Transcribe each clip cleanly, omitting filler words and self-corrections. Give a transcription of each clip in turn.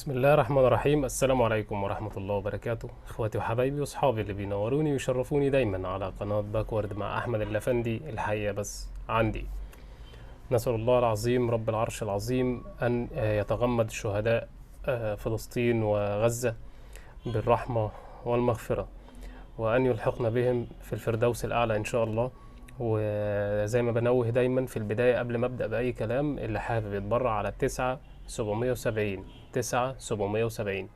بسم الله الرحمن الرحيم. السلام عليكم ورحمة الله وبركاته، اخواتي وحبايبي واصحابي اللي بينوروني ويشرفوني دايما على قناة باكورد مع احمد اللفندي. الحقيقة بس عندي نسأل الله العظيم رب العرش العظيم ان يتغمد شهداء فلسطين وغزة بالرحمة والمغفرة، وان يلحقنا بهم في الفردوس الاعلى ان شاء الله. وزي ما بنوه دايما في البداية قبل ما ابدأ بأي كلام، اللي حابب يتبرع على 9770 9770.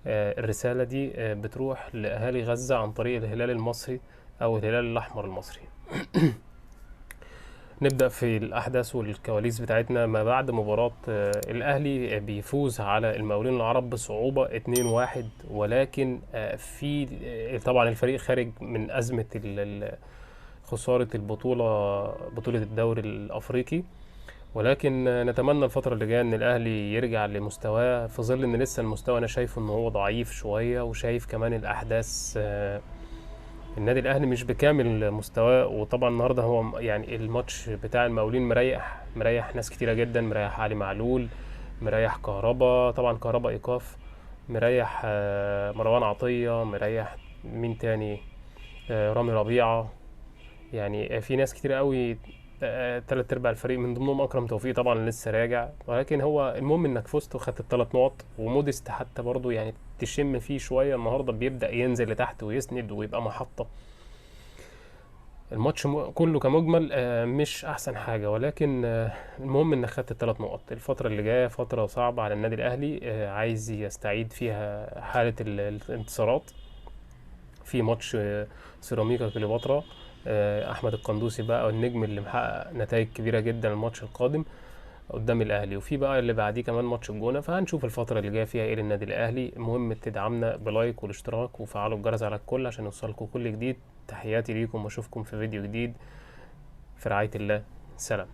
الرسالة دي بتروح لأهالي غزة عن طريق الهلال المصري أو الهلال الأحمر المصري. نبدأ في الأحداث والكواليس بتاعتنا ما بعد مباراة الأهلي بيفوز على المقاولين العرب بصعوبة 2-1، ولكن في طبعا الفريق خارج من أزمة خسارة بطولة الدوري الأفريقي، ولكن نتمنى الفترة اللي جاية ان الاهلي يرجع لمستواه، في ظل ان لسه المستوى انا شايفه ان هو ضعيف شوية، وشايف كمان الاحداث النادي الاهلي مش بكامل مستواه. وطبعا النهارده هو يعني الماتش بتاع المقاولين مريح ناس كتيرة جدا، مريح علي معلول، مريح كهربا، طبعا كهربا ايقاف، مريح مروان عطية، مريح مين تاني، رامي ربيعة. يعني في ناس كتير قوي، تلات ارباع الفريق من ضمنهم اكرم توفيق طبعا لسه راجع. ولكن هو المهم انك فزت وخدت الثلاث نقط، وموديست حتى برضو يعني تشم فيه شويه النهارده، بيبدا ينزل لتحت ويسند ويبقى محطه. الماتش كله كمجمل مش احسن حاجه، ولكن المهم انك خدت الثلاث نقط. الفتره اللي جايه فتره صعبه على النادي الاهلي، عايز يستعيد فيها حاله الانتصارات في ماتش سيراميكا كليوباترا. احمد القندوسي بقى النجم اللي محقق نتائج كبيره جدا الماتش القادم قدام الاهلي، وفي بقى اللي بعديه كمان ماتش الجونه. فهنشوف الفتره اللي جايه فيها ايه للنادي الاهلي. المهم تدعمنا بلايك والاشتراك وفعلوا الجرس على الكل عشان يوصلكم كل جديد. تحياتي ليكم واشوفكم في فيديو جديد، في رعايه الله. سلام.